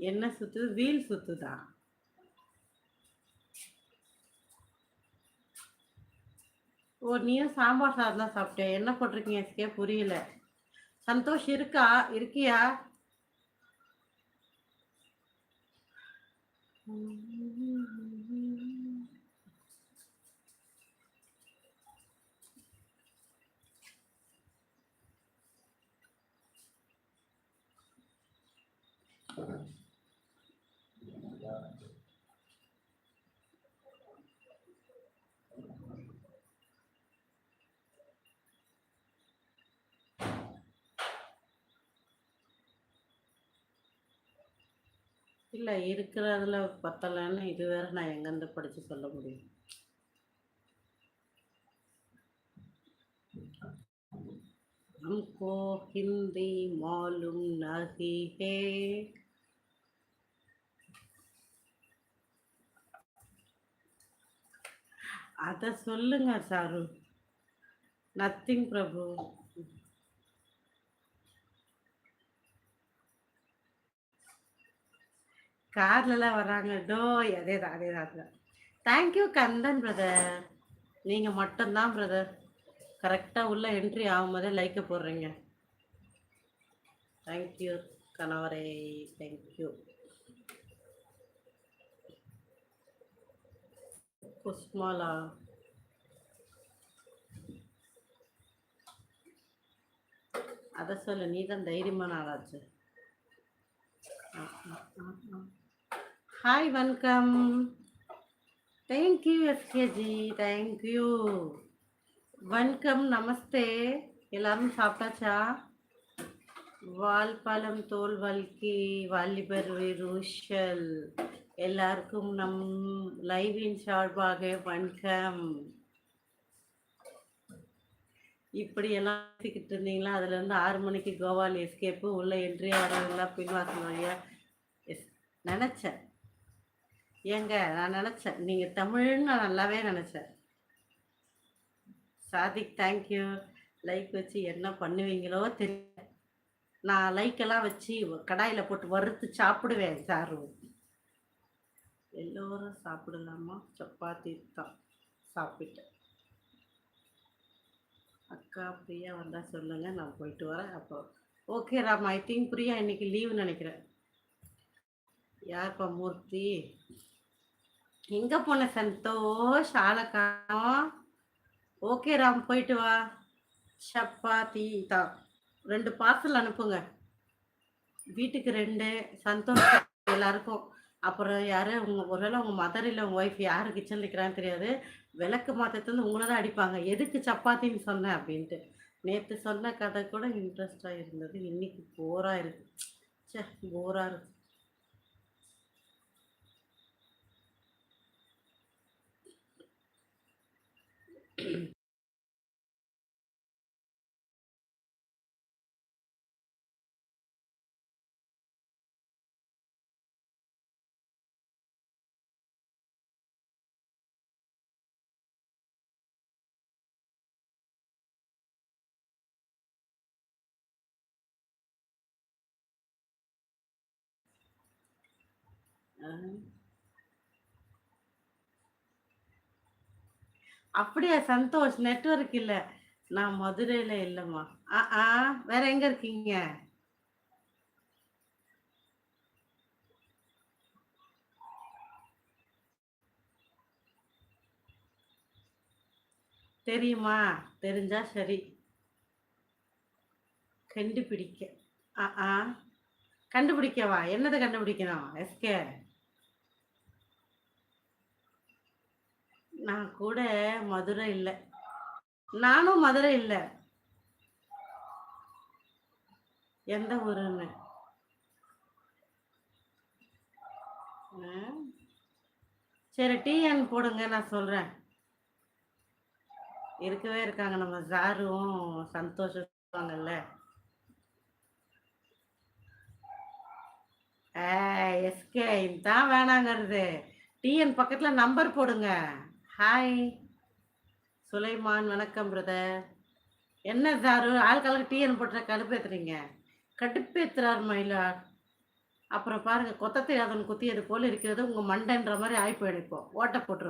என்ன சுத்துது? வீல் சுத்துதா? ஓ! நீயும் சாம்பார் சாதம் தான் சாப்பிட்டியா? என்ன போட்டிருக்கீங்க எஸ்கே? புரியல. சந்தோஷ் இருக்கா? இருக்கியா? இல்ல இருக்கிறதுல பத்தலன்னு இது வேற நான் எங்கேருந்து படிச்சு சொல்ல முடியும்? हमको हिंदी मालूम नहीं है. அத சொல்லுங்க சாரு. நத்திங் பிரபு. கார்லலாம் வர்றாங்க. டோய் அதேதான் அதேதான் அதேதான். Thank you Kandan brother. நீங்கள் மட்டும்தான் பிரதர் கரெக்டாக உள்ள என்ட்ரி ஆகும்போதே லைக்கை போடுறீங்க. Thank you கணவரே, thank you. குஸ்மாலா அதை சொல்லு, நீ தான் தைரியமான ஆளாச்சு. ஹாய் வணக்கம். Thank you SKG, thank you. வணக்கம், நமஸ்தே. எல்லாரும் சாப்பிட்டாச்சா? வால்பாலம் தோல் வல்கி வாலிபர் வீருஷல் எல்லாருக்கும் நம் லைவின் சார்பாக வணக்கம். இப்படி எல்லாம் பேசிக்கிட்டு இருந்தீங்களா? அதுலேருந்து 6 மணிக்கு கோவால் எஸ்கேப்பு, உள்ள என்ட்ரி ஆகிறவங்களா பின்வாசல் வழியா. எஸ் நினச்சேன் ஏங்க, நான் நினச்சேன் நீங்கள் தமிழ்னு நான் நல்லாவே நினச்சேன். சாதிக் தேங்க்யூ. லைக் வச்சு என்ன பண்ணுவீங்களோ தெரியல. நான் லைக்கெல்லாம் வச்சு கடாயில் போட்டு வறுத்து சாப்பிடுவேன் சாரு. எல்லோரும் சாப்பிடலாமா? சப்பாத்தி தான் சாப்பிட்டேன். அக்கா பிரியா வந்தால் சொல்லுங்கள், நான் போயிட்டு வரேன். அப்போ okay Ram. I think Priya இன்னைக்கு லீவுன்னு நினைக்கிறேன். யார்ப்பா மூர்த்தி? எங்கே போன சந்தோஷ்? ஆளக்காம். ஓகே ராம், போயிட்டு வா. சப்பாத்தி தான் 2 பார்சல் அனுப்புங்க வீட்டுக்கு. 2 சந்தோஷ் எல்லாருக்கும். அப்புறம் யாரு ஒருவேளை உங்கள் மதர் இல்லை உங்கள் ஒய்ஃப் யார் கிச்சன் இருக்கிறான்னு தெரியாது. விளக்கு மாற்றத்துலேருந்து உங்களை தான் அடிப்பாங்க, எதுக்கு சப்பாத்தின்னு சொன்னேன் அப்படின்ட்டு. நேற்று சொன்ன கதை கூட இன்ட்ரெஸ்டாக இருந்தது, இன்னைக்கு போராக இருக்கு. சே, போராக இருக்கு. அப்படியா சந்தோஷ்? நெட்வொர்க் இல்லை. நான் மதுரையில் இல்லைம்மா. வேற எங்கே இருக்கீங்க? தெரியுமா? தெரிஞ்சா சரி. கண்டுபிடிக்க. கண்டுபிடிக்கவா? என்னதை கண்டுபிடிக்கணும் எஸ்கே? நான் கூட மதுரை இல்லை. நானும் மதுரை இல்லை. எந்த ஊருன்னு? சரி, டிஎன் போடுங்க, நான் சொல்கிறேன். இருக்கவே இருக்காங்க நம்ம சாரும் சந்தோஷவாங்கல்ல. எஸ்கே தான் வேணாங்கிறது. டிஎன் பக்கத்தில் நம்பர் போடுங்க. ஹாய் சுலைமான், வணக்கம் பிரதர். என்ன சாரு ஆள்காலுக்கு டிஎன் போட்டுற கடுப்பேத்துறீங்க? கடுப்பேத்துறார் மயிலார். அப்புறம் பாருங்க கொத்த தெரியாதவன் குத்தியது போல இருக்கிறது உங்க மண்டைன்ற மாதிரி ஆகி போயிடும் இப்போ ஓட்டை போட்டுருவேன்